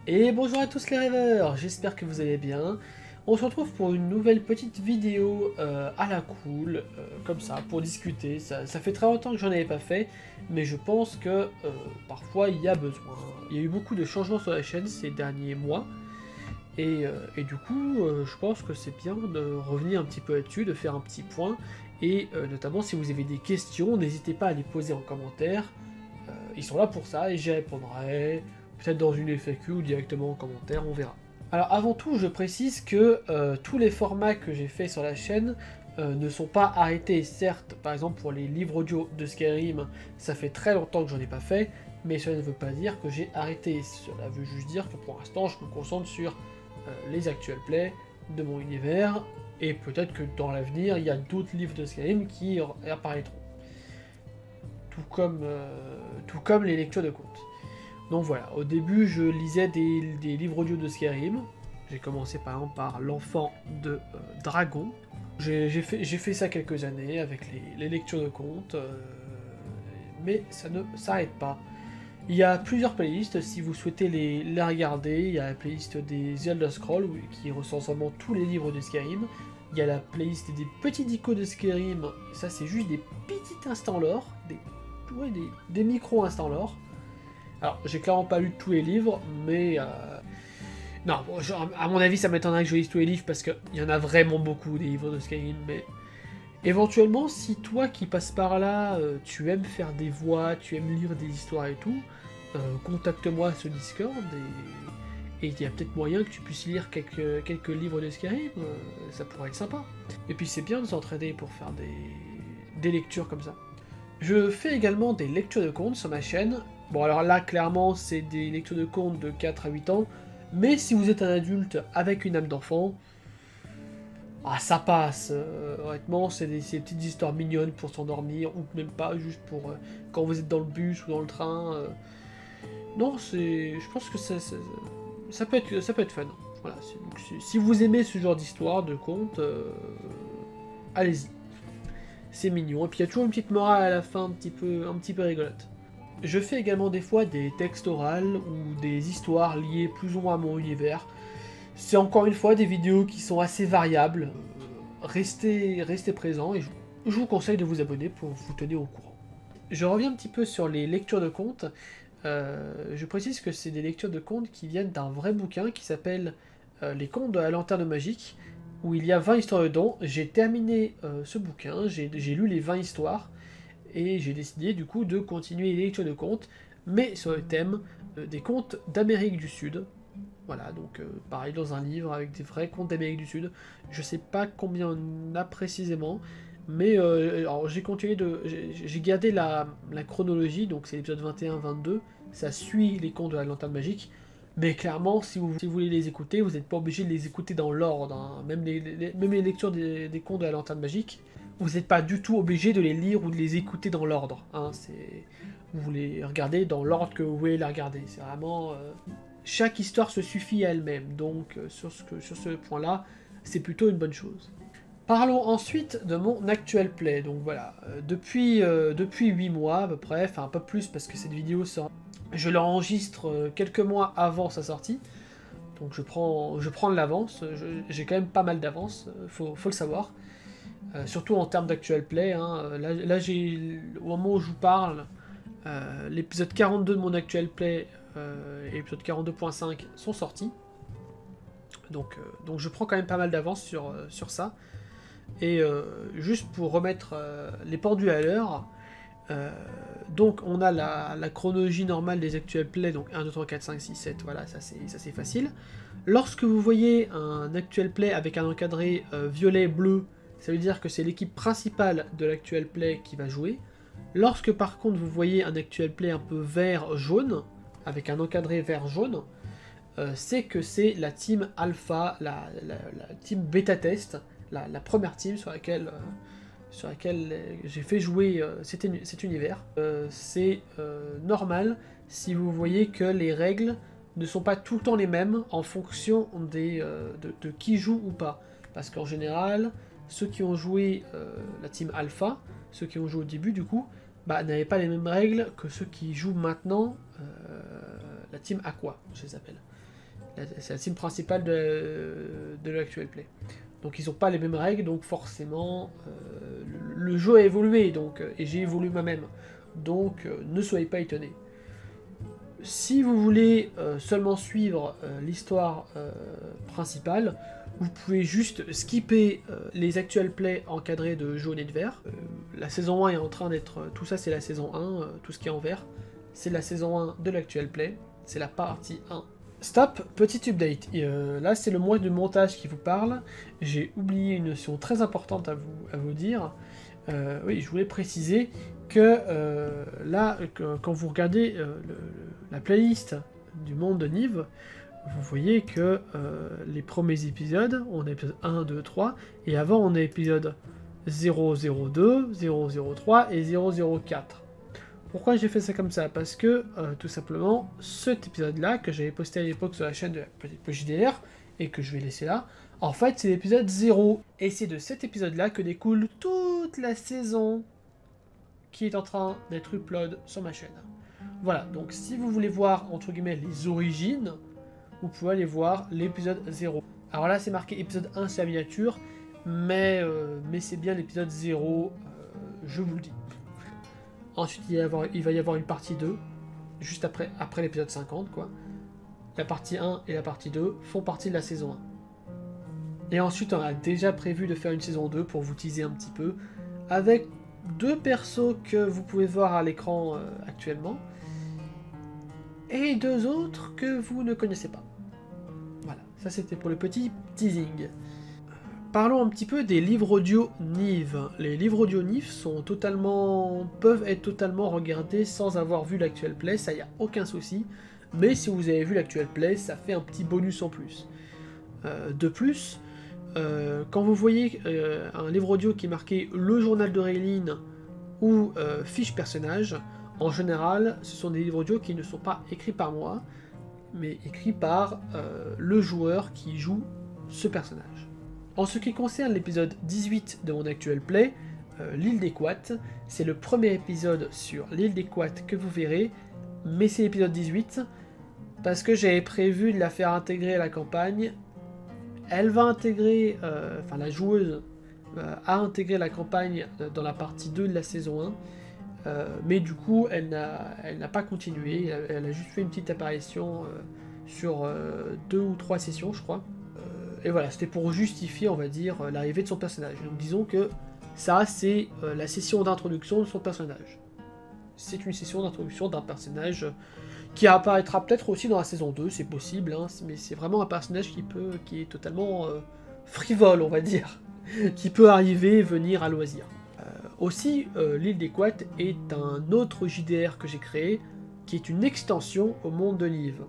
Et bonjour à tous les rêveurs, j'espère que vous allez bien. On se retrouve pour une nouvelle petite vidéo à la cool, comme ça, pour discuter. Ça fait très longtemps que j'en avais pas fait, mais je pense que parfois il y a besoin. Il y a eu beaucoup de changements sur la chaîne ces derniers mois, et du coup, je pense que c'est bien de revenir un petit peu là-dessus, de faire un petit point, et notamment si vous avez des questions, n'hésitez pas à les poser en commentaire. Ils sont là pour ça, et j'y répondrai. Peut-être dans une FAQ ou directement en commentaire, on verra. Alors avant tout, je précise que tous les formats que j'ai fait sur la chaîne ne sont pas arrêtés. Certes, par exemple pour les livres audio de Skyrim, ça fait très longtemps que j'en ai pas fait, mais cela ne veut pas dire que j'ai arrêté. Cela veut juste dire que pour l'instant, je me concentre sur les actual plays de mon univers, et peut-être que dans l'avenir, il y a d'autres livres de Skyrim qui apparaîtront. Tout comme les lectures de contes. Donc voilà, au début je lisais des livres audio de Skyrim. J'ai commencé par exemple par L'Enfant de Dragon. J'ai fait ça quelques années avec les lectures de contes, mais ça ne s'arrête pas. Il y a plusieurs playlists si vous souhaitez les regarder. Il y a la playlist des Elder Scrolls qui recense vraiment tous les livres de Skyrim. Il y a la playlist des petits icônes de Skyrim, ça c'est juste des petits instants lore, des micro instants lore. Alors, j'ai clairement pas lu tous les livres, mais... Non, bon, à mon avis, ça m'étonnerait que je lise tous les livres, parce qu'il y en a vraiment beaucoup, des livres de Skyrim, mais... Éventuellement, si toi qui passes par là, tu aimes faire des voix, tu aimes lire des histoires et tout, contacte-moi sur Discord, et il y a peut-être moyen que tu puisses lire quelques livres de Skyrim, ça pourrait être sympa. Et puis c'est bien de s'entraider pour faire des lectures comme ça. Je fais également des lectures de contes sur ma chaîne. Bon alors là clairement c'est des lectures de contes de 4 à 8 ans, mais si vous êtes un adulte avec une âme d'enfant, ah ça passe, honnêtement c'est des petites histoires mignonnes pour s'endormir, ou même pas, juste pour quand vous êtes dans le bus ou dans le train. Non, je pense que ça peut être fun. Voilà, donc, si vous aimez ce genre d'histoire, de contes, allez-y. C'est mignon, et puis il y a toujours une petite morale à la fin un petit peu rigolote. Je fais également des fois des textes oraux ou des histoires liées plus ou moins à mon univers. C'est encore une fois des vidéos qui sont assez variables. Restez présents et je vous conseille de vous abonner pour vous tenir au courant. Je reviens un petit peu sur les lectures de contes. Je précise que c'est des lectures de contes qui viennent d'un vrai bouquin qui s'appelle Les contes de la lanterne magique, où il y a 20 histoires dedans. J'ai terminé ce bouquin, j'ai lu les 20 histoires, et j'ai décidé du coup de continuer les lectures de contes, mais sur le thème des contes d'Amérique du Sud. Voilà, donc pareil dans un livre avec des vrais contes d'Amérique du Sud. Je sais pas combien on a précisément, mais alors j'ai gardé la chronologie, donc c'est l'épisode 21-22, ça suit les contes de la lanterne magique, mais clairement, si vous voulez les écouter, vous n'êtes pas obligé de les écouter dans l'ordre, hein. Même les lectures des contes de la lanterne magique, vous n'êtes pas du tout obligé de les lire ou de les écouter dans l'ordre, hein. Vous les regardez dans l'ordre que vous voulez les regarder, c'est vraiment... Chaque histoire se suffit à elle-même, donc sur ce point-là, c'est plutôt une bonne chose. Parlons ensuite de mon actual play. Donc voilà, depuis 8 mois à peu près, enfin un peu plus parce que cette vidéo sort, je l'enregistre quelques mois avant sa sortie, donc je prends de l'avance, j'ai quand même pas mal d'avance, faut le savoir, surtout en termes d'actual play, hein. Là au moment où je vous parle, l'épisode 42 de mon actual play et l'épisode 42.5 sont sortis, donc je prends quand même pas mal d'avance sur ça. Et juste pour remettre les pendules à l'heure, donc on a la chronologie normale des actual plays, donc 1, 2, 3, 4, 5, 6, 7, voilà, ça c'est facile. Lorsque vous voyez un actual play avec un encadré violet-bleu, ça veut dire que c'est l'équipe principale de l'actual play qui va jouer. Lorsque par contre vous voyez un actual play un peu vert-jaune, avec un encadré vert-jaune, c'est que c'est la team alpha, la team bêta-test, la première team sur laquelle j'ai fait jouer cet univers. C'est normal si vous voyez que les règles ne sont pas tout le temps les mêmes en fonction de qui joue ou pas. Parce qu'en général, ceux qui ont joué la team alpha, ceux qui ont joué au début du coup, n'avaient pas les mêmes règles que ceux qui jouent maintenant la team aqua, je les appelle. C'est la team principale de l'actuel play. Donc ils n'ont pas les mêmes règles, donc forcément le jeu a évolué, donc, et j'ai évolué moi-même. Donc ne soyez pas étonnés. Si vous voulez seulement suivre l'histoire principale, vous pouvez juste skipper les actuels plays encadrés de jaune et de vert. La saison 1 est en train d'être... Tout ça c'est la saison 1, tout ce qui est en vert. C'est la saison 1 de l'actuel play, c'est la partie 1. Stop, petit update. Là, c'est le mois de montage qui vous parle. J'ai oublié une notion très importante à vous dire. Oui, je voulais préciser que là, quand vous regardez la playlist du monde de Nive, vous voyez que les premiers épisodes, on a épisode 1, 2, 3, et avant on a épisode 002, 003 et 004. Pourquoi j'ai fait ça comme ça? Parce que, tout simplement, cet épisode-là, que j'avais posté à l'époque sur la chaîne de la petite JDR, et que je vais laisser là, en fait, c'est l'épisode 0. Et c'est de cet épisode-là que découle toute la saison qui est en train d'être upload sur ma chaîne. Voilà, donc si vous voulez voir, entre guillemets, les origines, vous pouvez aller voir l'épisode 0. Alors là, c'est marqué épisode 1, c'est la miniature, mais c'est bien l'épisode 0, je vous le dis. Ensuite, il va y avoir une partie 2, juste après l'épisode 50, quoi. La partie 1 et la partie 2 font partie de la saison 1. Et ensuite, on a déjà prévu de faire une saison 2 pour vous teaser un petit peu, avec 2 persos que vous pouvez voir à l'écran actuellement, et 2 autres que vous ne connaissez pas. Voilà, ça c'était pour le petit teasing. Parlons un petit peu des livres audio Nive. Les livres audio Nive peuvent être totalement regardés sans avoir vu l'actuel play, ça y a aucun souci. Mais si vous avez vu l'actuel play, ça fait un petit bonus en plus. De plus, quand vous voyez un livre audio qui est marqué le journal de Raylene ou fiche personnage, en général, ce sont des livres audio qui ne sont pas écrits par moi, mais écrits par le joueur qui joue ce personnage. En ce qui concerne l'épisode 18 de mon actuel play, l'île des Quats, c'est le premier épisode sur l'île des Quats que vous verrez, mais c'est l'épisode 18, parce que j'avais prévu de la faire intégrer à la campagne. Elle va intégrer, la joueuse a intégré la campagne dans la partie 2 de la saison 1, mais du coup elle n'a pas continué, elle a juste fait une petite apparition sur 2 ou 3 sessions je crois. Et voilà, c'était pour justifier, on va dire, l'arrivée de son personnage. Donc disons que ça, c'est la session d'introduction de son personnage. C'est une session d'introduction d'un personnage qui apparaîtra peut-être aussi dans la saison 2, c'est possible, hein, mais c'est vraiment un personnage qui est totalement frivole, on va dire, qui peut arriver et venir à loisir. Aussi, l'île des Quats est un autre JDR que j'ai créé, qui est une extension au monde de Nive.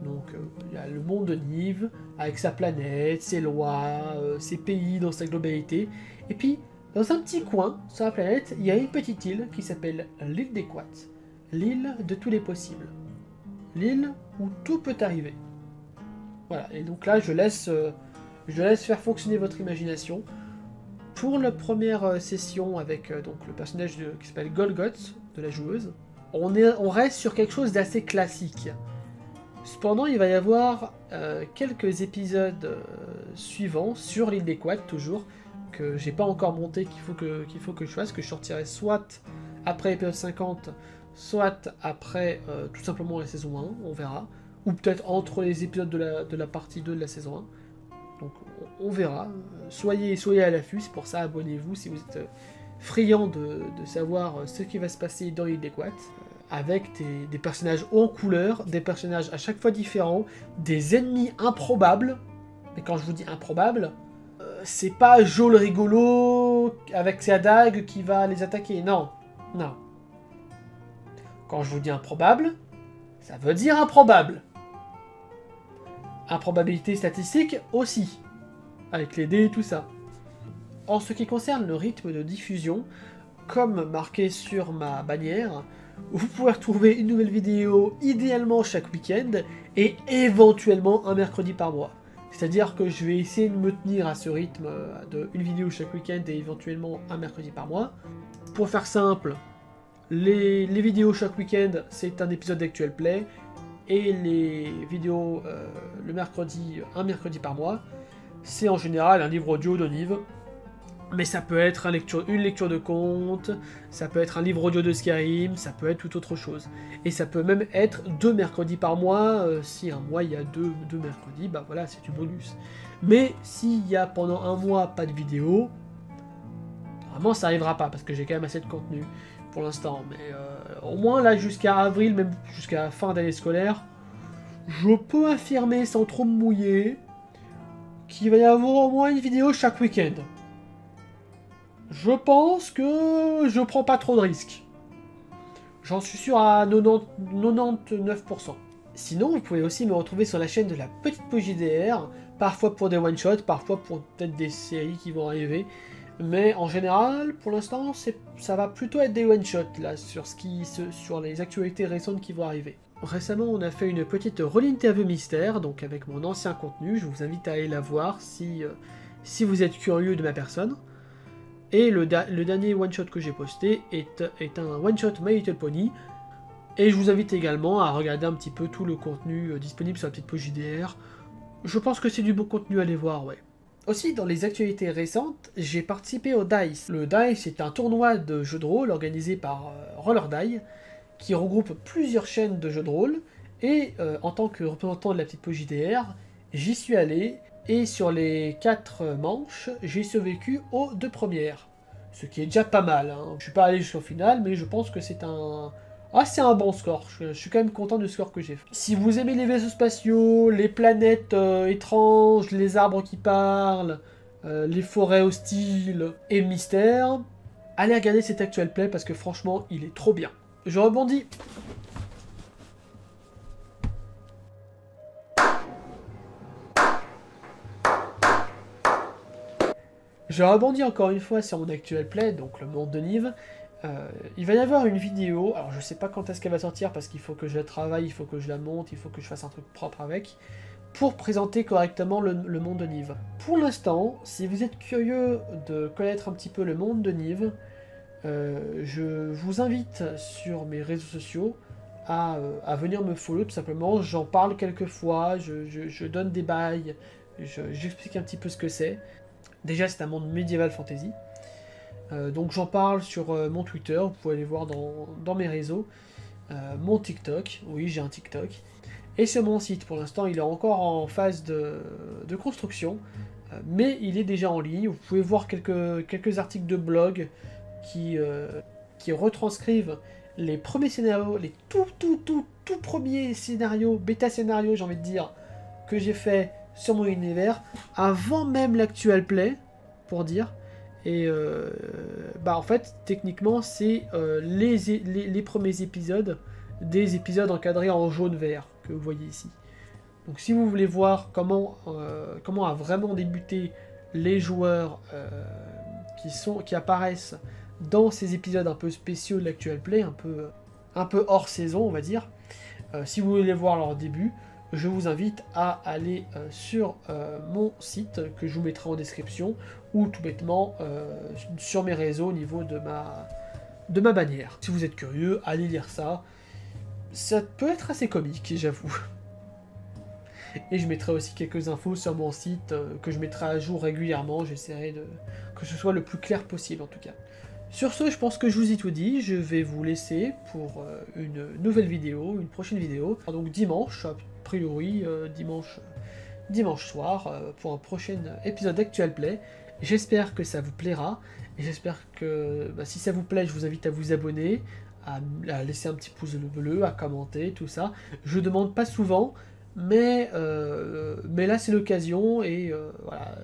Donc il y a le monde de Nive, avec sa planète, ses lois, ses pays dans sa globalité. Et puis, dans un petit coin, sur la planète, il y a une petite île qui s'appelle l'île des Quats. L'île de tous les possibles. L'île où tout peut arriver. Voilà, et donc là, je laisse faire fonctionner votre imagination. Pour la première session avec donc, le personnage qui s'appelle Golgoth, de la joueuse, on reste sur quelque chose d'assez classique. Cependant, il va y avoir quelques épisodes suivants sur l'île des Quats, toujours, que j'ai pas encore monté, qu'il faut que je fasse, que je sortirai soit après l'épisode 50, soit après tout simplement la saison 1, on verra, ou peut-être entre les épisodes de la partie 2 de la saison 1. Donc on verra, soyez à l'affût, c'est pour ça abonnez-vous si vous êtes friand de savoir ce qui va se passer dans l'île des Quats. Avec des personnages hauts en couleur, des personnages à chaque fois différents, des ennemis improbables. Mais quand je vous dis improbables, c'est pas Joe le rigolo avec sa dague qui va les attaquer. Non, non. Quand je vous dis improbable, ça veut dire improbable. Improbabilité statistique aussi, avec les dés et tout ça. En ce qui concerne le rythme de diffusion, comme marqué sur ma bannière, vous pouvez retrouver une nouvelle vidéo idéalement chaque week-end et éventuellement un mercredi par mois. C'est-à-dire que je vais essayer de me tenir à ce rythme de une vidéo chaque week-end et éventuellement un mercredi par mois. Pour faire simple, les vidéos chaque week-end, c'est un épisode d'actuel play. et les vidéos le mercredi, un mercredi par mois, c'est en général un livre audio de Nive. Mais ça peut être une lecture de conte, ça peut être un livre audio de Skyrim, ça peut être tout autre chose. Et ça peut même être 2 mercredis par mois, si un mois il y a deux mercredis, bah voilà, c'est du bonus. Mais s'il y a pendant un mois pas de vidéo, vraiment ça arrivera pas, parce que j'ai quand même assez de contenu pour l'instant. Mais au moins là jusqu'à avril, même jusqu'à la fin d'année scolaire, je peux affirmer sans trop me mouiller qu'il va y avoir au moins une vidéo chaque week-end. Je pense que je prends pas trop de risques. J'en suis sûr à 99%. Sinon, vous pouvez aussi me retrouver sur la chaîne de la Petite Pause JDR, parfois pour des one-shots, parfois pour peut-être des séries qui vont arriver. Mais en général, pour l'instant, ça va plutôt être des one-shots là, sur les actualités récentes qui vont arriver. Récemment, on a fait une petite rôle-interview mystère, donc avec mon ancien contenu. Je vous invite à aller la voir si vous êtes curieux de ma personne. Et le dernier one-shot que j'ai posté est un one-shot My Little Pony. Et je vous invite également à regarder un petit peu tout le contenu disponible sur la Petite Pause JDR. Je pense que c'est du bon contenu à aller voir, ouais. Aussi, dans les actualités récentes, j'ai participé au DICE. Le DICE est un tournoi de jeux de rôle organisé par Rollerdie, qui regroupe plusieurs chaînes de jeux de rôle. Et en tant que représentant de la Petite Pause JDR, j'y suis allé. Et sur les 4 manches, j'ai survécu aux 2 premières. Ce qui est déjà pas mal. Hein. Je suis pas allé jusqu'au final, mais je pense que c'est un bon score. Je suis quand même content du score que j'ai fait. Si vous aimez les vaisseaux spatiaux, les planètes étranges, les arbres qui parlent, les forêts hostiles et le mystère, allez regarder cet actual play parce que franchement, il est trop bien. Je rebondis. Je rebondis encore une fois sur mon actuel play, donc le monde de Nive. Il va y avoir une vidéo, alors je sais pas quand est-ce qu'elle va sortir parce qu'il faut que je la travaille, il faut que je la monte, il faut que je fasse un truc propre avec, pour présenter correctement le monde de Nive. Pour l'instant, si vous êtes curieux de connaître un petit peu le monde de Nive, je vous invite sur mes réseaux sociaux à venir me follow tout simplement. J'en parle quelques fois, je donne des bails, j'explique un petit peu ce que c'est. Déjà, c'est un monde médiéval fantasy. Donc j'en parle sur mon Twitter, vous pouvez aller voir dans mes réseaux. Mon TikTok, oui j'ai un TikTok. Et sur mon site, pour l'instant il est encore en phase de construction. Mais il est déjà en ligne, vous pouvez voir quelques articles de blog qui retranscrivent les premiers scénarios, les tout premiers scénarios, bêta scénarios j'ai envie de dire, que j'ai fait sur mon univers, avant même l'actual play, pour dire. Et bah en fait, techniquement, c'est les premiers épisodes, des épisodes encadrés en jaune-vert, que vous voyez ici. Donc si vous voulez voir comment a vraiment débuté les joueurs qui apparaissent dans ces épisodes un peu spéciaux de l'actual play, un peu hors saison, on va dire, si vous voulez voir leur début, je vous invite à aller sur mon site, que je vous mettrai en description, ou tout bêtement sur mes réseaux au niveau de ma bannière. Si vous êtes curieux, allez lire ça. Ça peut être assez comique, j'avoue. Et je mettrai aussi quelques infos sur mon site, que je mettrai à jour régulièrement. J'essaierai que ce soit le plus clair possible, en tout cas. Sur ce, je pense que je vous ai tout dit. Je vais vous laisser pour une nouvelle vidéo, une prochaine vidéo. Donc dimanche, a priori, dimanche soir, pour un prochain épisode d'Actual Play. J'espère que ça vous plaira. Et j'espère que si ça vous plaît, je vous invite à vous abonner, à laisser un petit pouce bleu, à commenter, tout ça. Je demande pas souvent, mais là c'est l'occasion. Et voilà.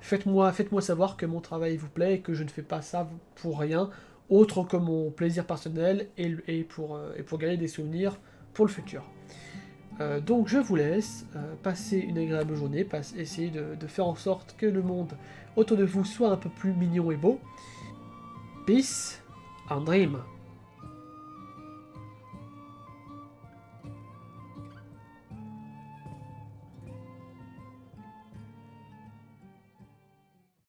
Faites-moi savoir que mon travail vous plaît et que je ne fais pas ça pour rien, autre que mon plaisir personnel et pour gagner des souvenirs pour le futur. Donc je vous laisse, passer une agréable journée, essayer de faire en sorte que le monde autour de vous soit un peu plus mignon et beau. Peace and dream.